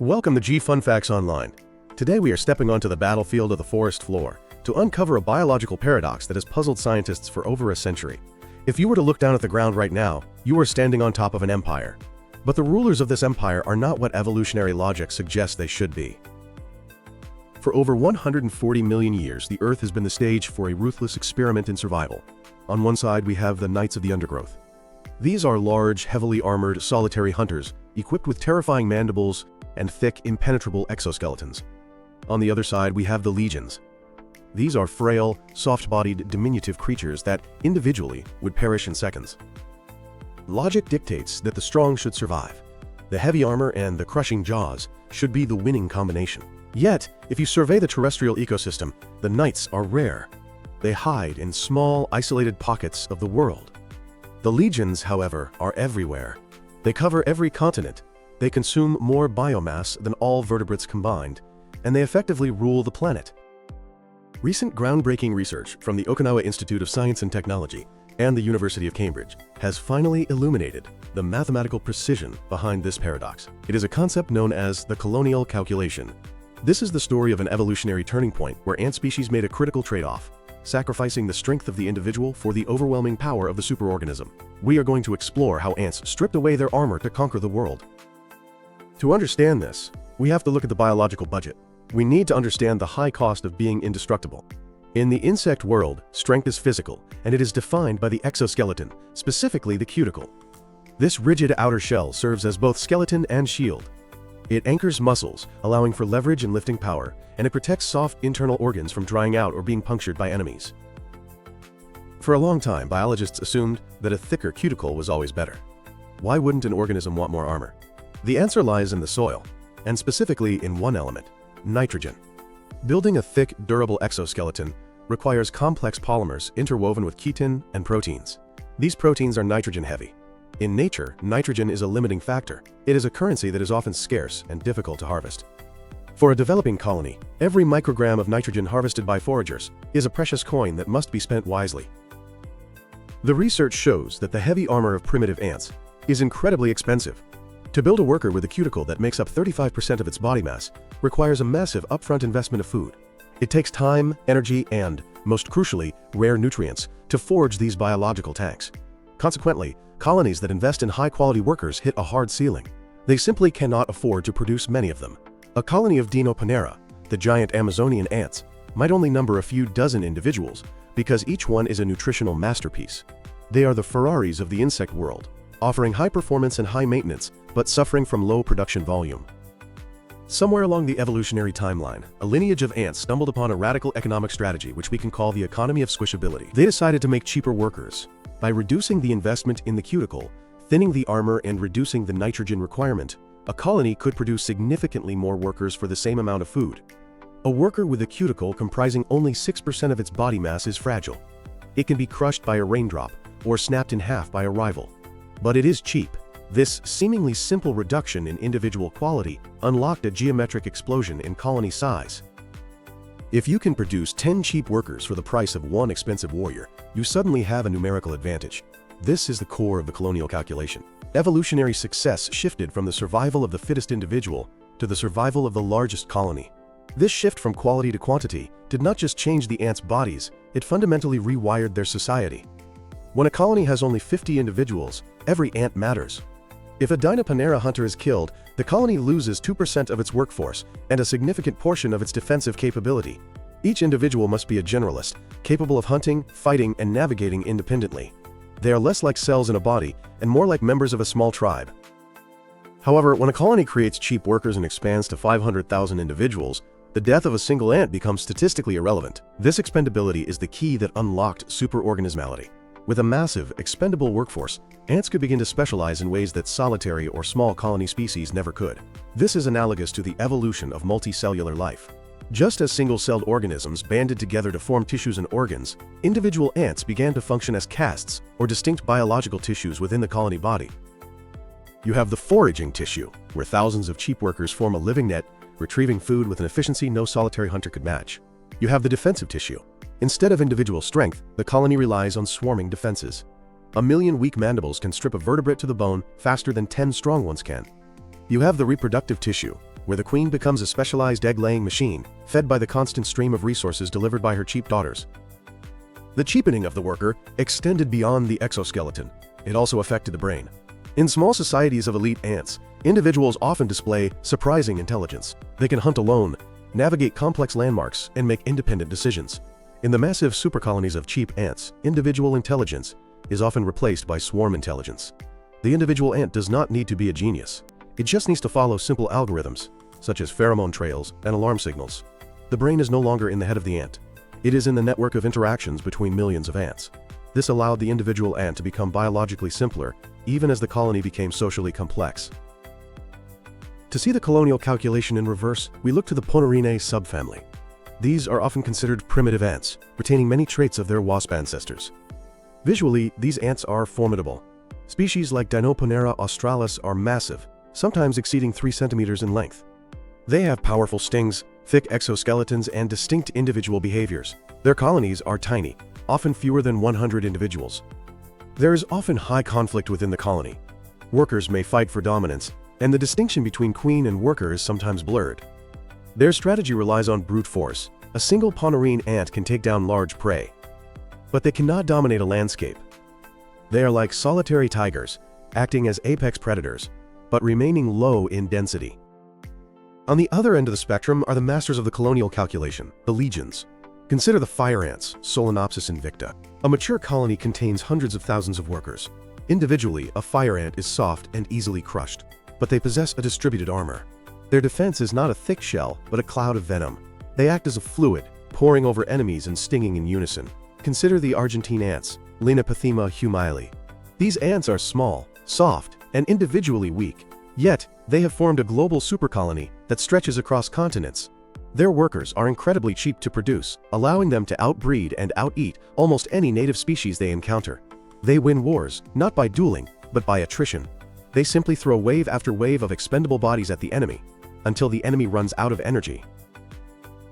Welcome to G Fun Facts Online. Today we are stepping onto the battlefield of the forest floor to uncover a biological paradox that has puzzled scientists for over a century. If you were to look down at the ground right now, you are standing on top of an empire. But the rulers of this empire are not what evolutionary logic suggests they should be. For over 140 million years, the Earth has been the stage for a ruthless experiment in survival. On one side, we have the Knights of the Undergrowth. These are large, heavily armored, solitary hunters, equipped with terrifying mandibles and thick, impenetrable exoskeletons. On the other side, we have the Legions. These are frail, soft-bodied, diminutive creatures that, individually, would perish in seconds. Logic dictates that the strong should survive. The heavy armor and the crushing jaws should be the winning combination. Yet, if you survey the terrestrial ecosystem, the Knights are rare. They hide in small, isolated pockets of the world. The Legions, however, are everywhere. They cover every continent. They consume more biomass than all vertebrates combined, and they effectively rule the planet. Recent groundbreaking research from the Okinawa Institute of Science and Technology and the University of Cambridge has finally illuminated the mathematical precision behind this paradox. It is a concept known as the Colonial Calculation. This is the story of an evolutionary turning point where ant species made a critical trade-off, sacrificing the strength of the individual for the overwhelming power of the superorganism. We are going to explore how ants stripped away their armor to conquer the world. To understand this, we have to look at the biological budget. We need to understand the high cost of being indestructible. In the insect world, strength is physical, and it is defined by the exoskeleton, specifically the cuticle. This rigid outer shell serves as both skeleton and shield. It anchors muscles, allowing for leverage and lifting power, and it protects soft internal organs from drying out or being punctured by enemies. For a long time, biologists assumed that a thicker cuticle was always better. Why wouldn't an organism want more armor? The answer lies in the soil, and specifically in one element: nitrogen. Building a thick, durable exoskeleton requires complex polymers interwoven with chitin and proteins. These proteins are nitrogen-heavy. In nature, nitrogen is a limiting factor. It is a currency that is often scarce and difficult to harvest. For a developing colony, every microgram of nitrogen harvested by foragers is a precious coin that must be spent wisely. The research shows that the heavy armor of primitive ants is incredibly expensive. To build a worker with a cuticle that makes up 35% of its body mass requires a massive upfront investment of food. It takes time, energy, and, most crucially, rare nutrients to forge these biological tanks. Consequently, colonies that invest in high-quality workers hit a hard ceiling. They simply cannot afford to produce many of them. A colony of Dinopanera, the giant Amazonian ants, might only number a few dozen individuals because each one is a nutritional masterpiece. They are the Ferraris of the insect world, offering high performance and high maintenance, but suffering from low production volume. Somewhere along the evolutionary timeline, a lineage of ants stumbled upon a radical economic strategy which we can call the economy of squishability. They decided to make cheaper workers. By reducing the investment in the cuticle, thinning the armor, and reducing the nitrogen requirement, a colony could produce significantly more workers for the same amount of food. A worker with a cuticle comprising only 6% of its body mass is fragile. It can be crushed by a raindrop or snapped in half by a rival. But it is cheap. This seemingly simple reduction in individual quality unlocked a geometric explosion in colony size. If you can produce 10 cheap workers for the price of one expensive warrior, you suddenly have a numerical advantage. This is the core of the colonial calculation. Evolutionary success shifted from the survival of the fittest individual to the survival of the largest colony. This shift from quality to quantity did not just change the ants' bodies, it fundamentally rewired their society. When a colony has only 50 individuals, every ant matters. If a Dinopanera hunter is killed, the colony loses 2% of its workforce and a significant portion of its defensive capability. Each individual must be a generalist, capable of hunting, fighting, and navigating independently. They are less like cells in a body and more like members of a small tribe. However, when a colony creates cheap workers and expands to 500,000 individuals, the death of a single ant becomes statistically irrelevant. This expendability is the key that unlocked superorganismality. With a massive, expendable workforce, ants could begin to specialize in ways that solitary or small colony species never could. This is analogous to the evolution of multicellular life. Just as single-celled organisms banded together to form tissues and organs, individual ants began to function as castes or distinct biological tissues within the colony body. You have the foraging tissue, where thousands of cheap workers form a living net, retrieving food with an efficiency no solitary hunter could match. You have the defensive tissue. Instead of individual strength, the colony relies on swarming defenses. 1 million weak mandibles can strip a vertebrate to the bone faster than 10 strong ones can. You have the reproductive tissue, where the queen becomes a specialized egg-laying machine, fed by the constant stream of resources delivered by her cheap daughters. The cheapening of the worker extended beyond the exoskeleton. It also affected the brain. In small societies of elite ants, individuals often display surprising intelligence. They can hunt alone, navigate complex landmarks, and make independent decisions. In the massive supercolonies of cheap ants, individual intelligence is often replaced by swarm intelligence. The individual ant does not need to be a genius. It just needs to follow simple algorithms, such as pheromone trails and alarm signals. The brain is no longer in the head of the ant. It is in the network of interactions between millions of ants. This allowed the individual ant to become biologically simpler, even as the colony became socially complex. To see the colonial calculation in reverse, we look to the Ponerinae subfamily. These are often considered primitive ants, retaining many traits of their wasp ancestors. Visually, these ants are formidable. Species like Dinoponera australis are massive, sometimes exceeding 3 centimeters in length. They have powerful stings, thick exoskeletons, and distinct individual behaviors. Their colonies are tiny, often fewer than 100 individuals. There is often high conflict within the colony. Workers may fight for dominance, and the distinction between queen and worker is sometimes blurred. Their strategy relies on brute force. A single Ponerine ant can take down large prey, but they cannot dominate a landscape. They are like solitary tigers, acting as apex predators, but remaining low in density. On the other end of the spectrum are the masters of the colonial calculation, the legions. Consider the fire ants, Solenopsis invicta. A mature colony contains hundreds of thousands of workers. Individually, a fire ant is soft and easily crushed, but they possess a distributed armor. Their defense is not a thick shell, but a cloud of venom. They act as a fluid, pouring over enemies and stinging in unison. Consider the Argentine ants, Linopathema humili. These ants are small, soft, and individually weak, yet they have formed a global supercolony that stretches across continents. Their workers are incredibly cheap to produce, allowing them to outbreed and out-eat almost any native species they encounter. They win wars, not by dueling, but by attrition. They simply throw wave after wave of expendable bodies at the enemy, until the enemy runs out of energy.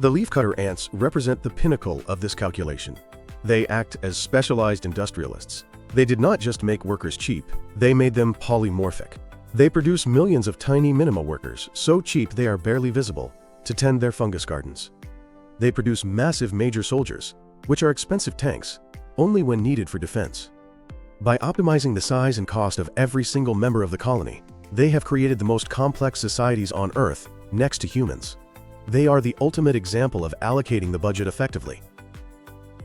The leafcutter ants represent the pinnacle of this calculation. They act as specialized industrialists. They did not just make workers cheap, they made them polymorphic. They produce millions of tiny minima workers, so cheap they are barely visible, to tend their fungus gardens. They produce massive major soldiers, which are expensive tanks, only when needed for defense. By optimizing the size and cost of every single member of the colony, they have created the most complex societies on Earth, next to humans. They are the ultimate example of allocating the budget effectively.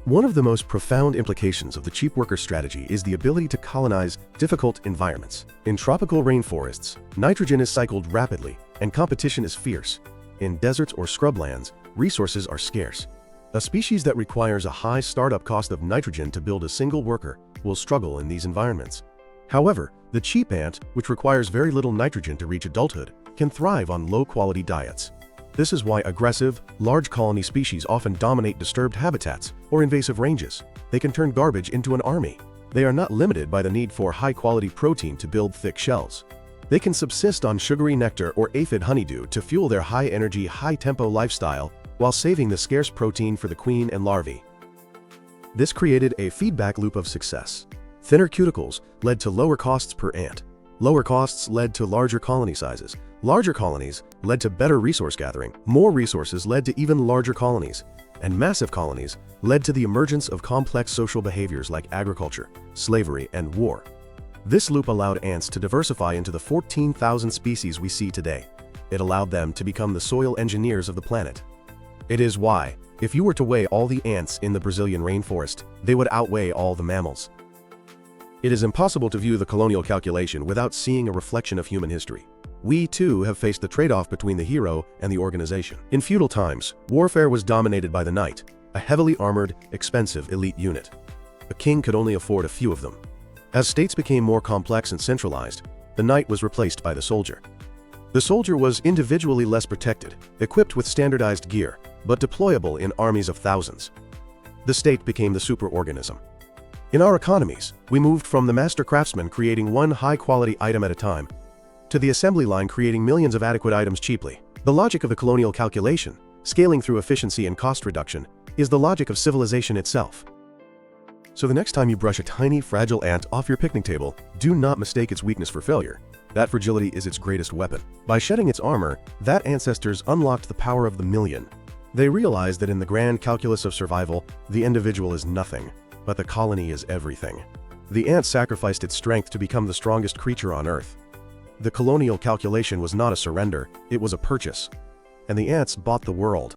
One of the most profound implications of the cheap worker strategy is the ability to colonize difficult environments. In tropical rainforests, nitrogen is cycled rapidly, and competition is fierce. In deserts or scrublands, resources are scarce. A species that requires a high startup cost of nitrogen to build a single worker will struggle in these environments. However, the cheap ant, which requires very little nitrogen to reach adulthood, can thrive on low-quality diets. This is why aggressive, large colony species often dominate disturbed habitats or invasive ranges. They can turn garbage into an army. They are not limited by the need for high-quality protein to build thick shells. They can subsist on sugary nectar or aphid honeydew to fuel their high-energy, high-tempo lifestyle while saving the scarce protein for the queen and larvae. This created a feedback loop of success. Thinner cuticles led to lower costs per ant. Lower costs led to larger colony sizes. Larger colonies led to better resource gathering. More resources led to even larger colonies. And massive colonies led to the emergence of complex social behaviors like agriculture, slavery, and war. This loop allowed ants to diversify into the 14,000 species we see today. It allowed them to become the soil engineers of the planet. It is why, if you were to weigh all the ants in the Brazilian rainforest, they would outweigh all the mammals. It is impossible to view the colonial calculation without seeing a reflection of human history. We, too, have faced the trade-off between the hero and the organization. In feudal times, warfare was dominated by the knight, a heavily armored, expensive elite unit. A king could only afford a few of them. As states became more complex and centralized, the knight was replaced by the soldier. The soldier was individually less protected, equipped with standardized gear, but deployable in armies of thousands. The state became the superorganism. In our economies, we moved from the master craftsman creating one high-quality item at a time to the assembly line creating millions of adequate items cheaply. The logic of the colonial calculation, scaling through efficiency and cost reduction, is the logic of civilization itself. So the next time you brush a tiny, fragile ant off your picnic table, do not mistake its weakness for failure. That fragility is its greatest weapon. By shedding its armor, that ancestors unlocked the power of the million. They realized that in the grand calculus of survival, the individual is nothing, but the colony is everything. The ant sacrificed its strength to become the strongest creature on Earth. The colonial calculation was not a surrender, it was a purchase. And the ants bought the world.